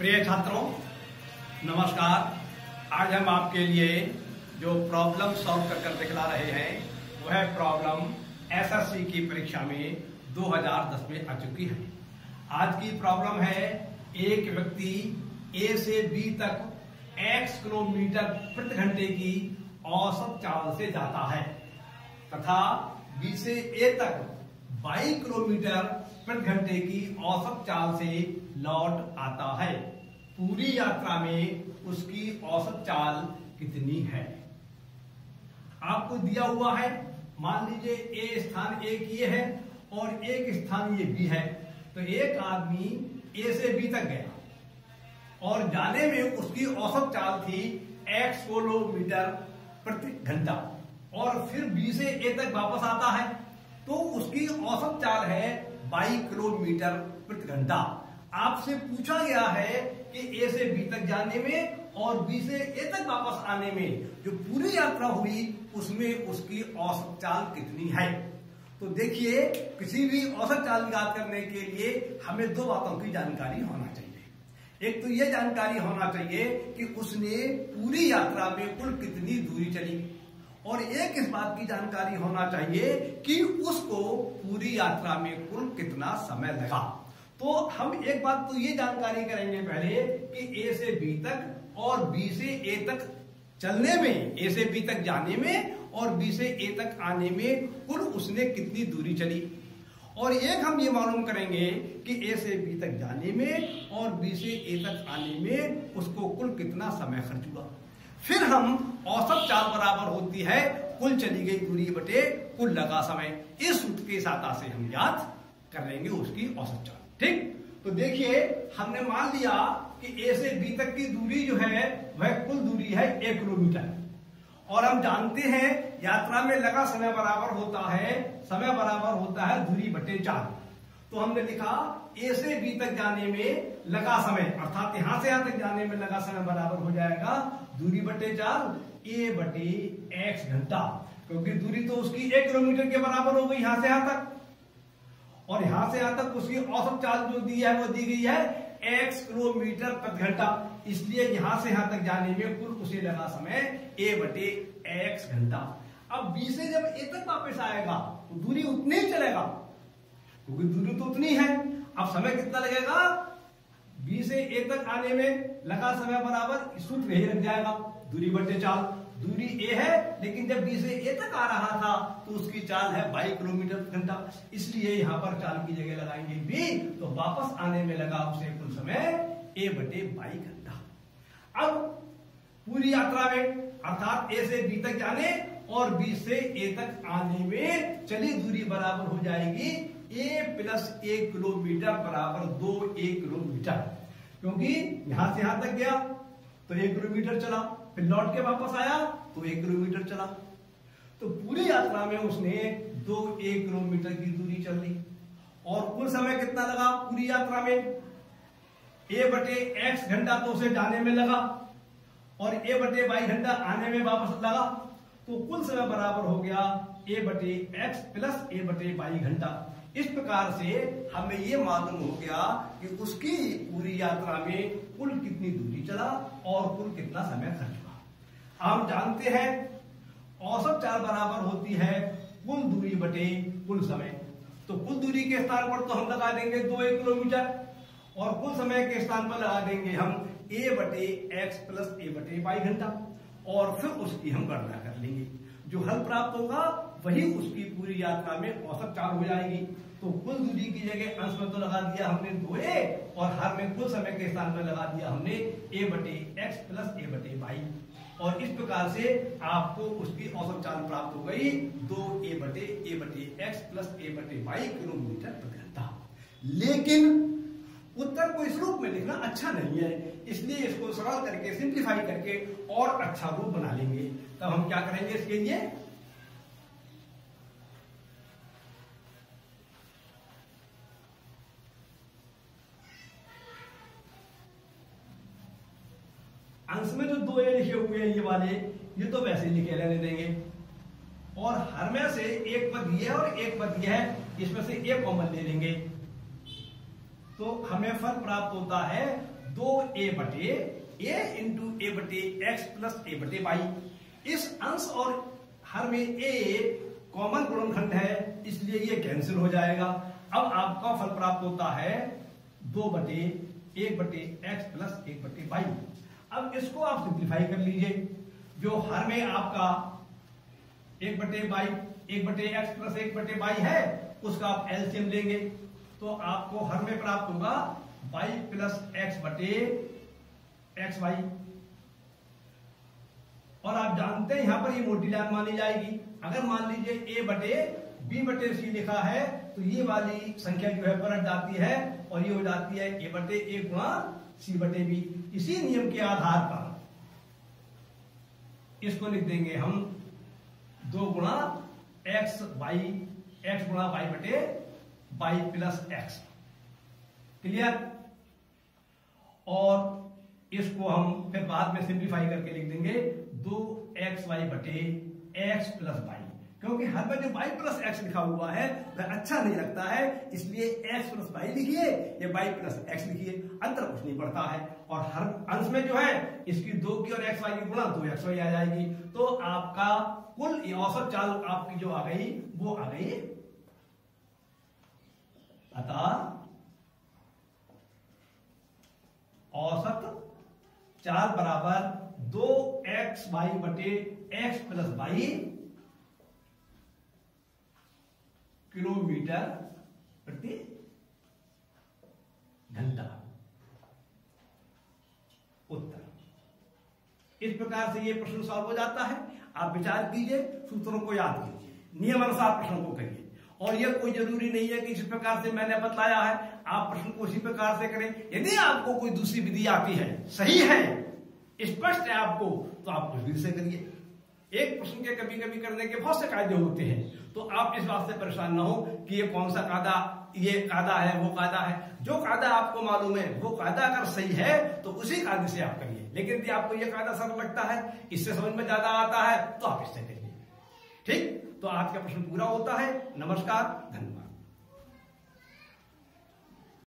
प्रिय छात्रों, नमस्कार। आज हम आपके लिए जो प्रॉब्लम सॉल्व कर दिखला रहे हैं वह प्रॉब्लम एसएससी की परीक्षा में 2010 में आ चुकी है। आज की प्रॉब्लम है, एक व्यक्ति ए से बी तक x किलोमीटर प्रति घंटे की औसत चाल से जाता है तथा बी से ए तक 22 किलोमीटर प्रति घंटे की औसत चाल से लौट आता है। पूरी यात्रा में उसकी औसत चाल कितनी है? आपको दिया हुआ है, मान लीजिए ए स्थान एक ये है और एक स्थान ये बी है। तो एक आदमी ए से बी तक गया और जाने में उसकी औसत चाल थी x किलोमीटर प्रति घंटा और फिर बी से ए तक वापस आता है तो उसकी औसत चाल है 22 किलोमीटर प्रति घंटा। आपसे पूछा गया है कि ए से बी तक जाने में और बी से ए तक वापस आने में जो पूरी यात्रा हुई उसमें उसकी औसत चाल कितनी है। तो देखिए, किसी भी औसत चाल ज्ञात करने के लिए हमें दो बातों की जानकारी होना चाहिए। एक तो यह जानकारी होना चाहिए कि उसने पूरी यात्रा में कुल कितनी दूरी चली और एक इस बात की जानकारी होना चाहिए कि उसको पूरी यात्रा में कुल कितना समय लगा। तो हम एक बात तो ये जानकारी करेंगे पहले कि ए से बी तक और बी से ए तक चलने में, ए से बी तक जाने में और बी से ए तक आने में कुल उसने कितनी दूरी चली। और एक हम ये मालूम करेंगे कि ए से बी तक जाने में और बी से ए तक आने में उसको कुल कितना समय खर्च हुआ। फिर हम औसत चाल बराबर होती है कुल चली गई दूरी बटे कुल लगा समय। इस सूत्र के सहायता से हम याद कर लेंगे उसकी औसत चाल। ठीक, तो देखिए, हमने मान लिया कि ए से बी तक की दूरी जो है वह कुल दूरी है 1 किलोमीटर और हम जानते हैं यात्रा में लगा समय बराबर होता है दूरी बटे 4। तो हमने लिखा ए से बी तक जाने में लगा समय, अर्थात यहां से यहां तक जाने में लगा समय बराबर हो जाएगा दूरी बटे 4 ए बटे x घंटा, क्योंकि दूरी तो उसकी 1 किलोमीटर के बराबर हो गई यहां से यहां तक और यहां से यहां तक उसकी औसत चाल जो दी है वो दी गई है x किलोमीटर प्रति घंटा। इसलिए यहां से यहां तक जाने में कुल उसे लगा समय a बटे x घंटा। अब b से जब a तक वापस आएगा तो दूरी उतनी ही चलेगा क्योंकि दूरी तो उतनी है। अब समय कितना लगेगा? b से a तक आने में लगा समय बराबर सूत्र यही लग जाएगा दूरी बटे 4। दूरी a है लेकिन जब b से a तक आ रहा था तो उसकी चाल है 22 किलोमीटर प्रति घंटा, इसलिए यहां पर चाल की जगह लगाएंगे b, तो वापस आने में लगा उसे कुल समय a बटे 22 घंटा। अब पूरी यात्रा में अर्थात a से b तक जाने और b से a तक आने में चली दूरी बराबर हो जाएगी a प्लस 1 किलोमीटर बराबर 2 किलोमीटर, क्योंकि यहां से यहां तक गया तो 1 किलोमीटर चला, फिर लौट के वापस आया तो 1 किलोमीटर चला। तो पूरी यात्रा में उसने 2 किलोमीटर की दूरी चल ली और कुल समय कितना लगा पूरी यात्रा में? a बटे x घंटा तो उसे जाने में लगा और a बटे 22 घंटा आने में वापस लगा, तो कुल समय बराबर हो गया a बटे x प्लस a बटे 22 घंटा। इस प्रकार से हमें ये मालूम हो गया कि उसकी पूरी यात्रा में कुल कितनी दूरी चला और कुल कितना समय खर्च हुआ। हम जानते हैं औसत चाल बराबर होती है कुल दूरी बटे कुल समय। तो कुल दूरी के स्थान पर तो हम लगा देंगे 2 किलोमीटर और कुल समय के स्थान पर लगा देंगे हम a बटे x प्लस a बटे 22 घंटा और फिर उसकी हम गणना कर लेंगे। जो हल प्राप्त होगा वही उसकी पूरी यात्रा में औसत चाल हो जाएगी। तो कुल दूरी की जगह अंश में तो लगा दिया हमने 2a और हर में कुल समय के स्थान पर लगा दिया हमने a बटे x प्लस a बटे 22 और इस प्रकार से आपको उसकी औसत चाल प्राप्त हो गई 2a बटे x प्लस a बटे 22 किलोमीटर प्रति घंटा। लेकिन उत्तर को इस रूप में लिखना अच्छा नहीं है, इसलिए इसको सरल करके सिंप्लीफाई करके और अच्छा रूप बना लेंगे। तब हम क्या करेंगे इसके लिए? अंश में जो 2 लिखे हुए हैं ये वाले, ये तो वैसे ही लिखे रहने देंगे और हर में से एक पद ये और एक पद ये है, इसमें से एक कॉमन ले लेंगे तो हमें फल प्राप्त होता है 2a बटे a इंटू ए बटे एक्स प्लस ए बटे वाई। इस अंश और हर में a कॉमन गुणनखंड है, इसलिए ये कैंसिल हो जाएगा। अब आपका फल प्राप्त होता है 2 बटे 1 बटे एक्स प्लस 1 बटे वाई। अब इसको आप सिंप्लीफाई कर लीजिए। जो हर में आपका 1 बटे वाई 1 बटे एक्स प्लस 1 बटे वाई है, उसका आप एलसीएम लेंगे तो आपको हर में प्राप्त होगा y प्लस एक्स बटे एक्स वाई। और आप जानते हैं यहां पर ये मोटी लाइन मानी जाएगी। अगर मान लीजिए a बटे b बटे c लिखा है तो ये वाली संख्या जो है पलट जाती है और ये हो जाती है a बटे a गुणा c बटे b। इसी नियम के आधार पर इसको लिख देंगे हम 2 गुणा एक्स गुणा वाई बटे वाई प्लस एक्स। क्लियर? और इसको हम फिर बाद में सिंप्लीफाई करके लिख देंगे 2xy बटे एक्स प्लस वाई, क्योंकि हर में जो y प्लस एक्स लिखा हुआ है वह अच्छा नहीं लगता है, इसलिए x प्लस वाई लिखिए या y प्लस एक्स लिखिए, अंतर कुछ नहीं पड़ता है। और हर अंश में जो है इसकी 2 की और x वाई की गुणा 2xy आ जाएगी, तो आपका कुल औसत चाल आपकी जो आ गई वो आ गई। अतः औसत चाल बराबर 2xy बटे एक्स प्लस वाई किलोमीटर प्रति घंटा। उत्तर इस प्रकार से ये प्रश्न सॉल्व हो जाता है। आप विचार कीजिए, सूत्रों को याद कीजिए, नियमानुसार प्रश्नों को करिए। और यह कोई जरूरी नहीं है कि इस प्रकार से मैंने बतलाया है आप प्रश्न को उसी प्रकार से करें। यदि आपको कोई दूसरी विधि आती है, सही है, स्पष्ट है आपको, तो आप उस विधि से करिए। एक प्रश्न के कभी कभी करने के बहुत से कायदे होते हैं, तो आप इस बात से परेशान ना हो कि ये कौन सा कायदा, ये कायदा है वो कायदा है। जो कायदा आपको मालूम है वो कायदा अगर सही है तो उसी कायदे से आप करिए। लेकिन यदि आपको ये कायदा सरल लगता है, इससे समझ में ज्यादा आता है, तो आप इससे करिए। ठीक, तो आज का प्रश्न पूरा होता है। नमस्कार, धन्यवाद।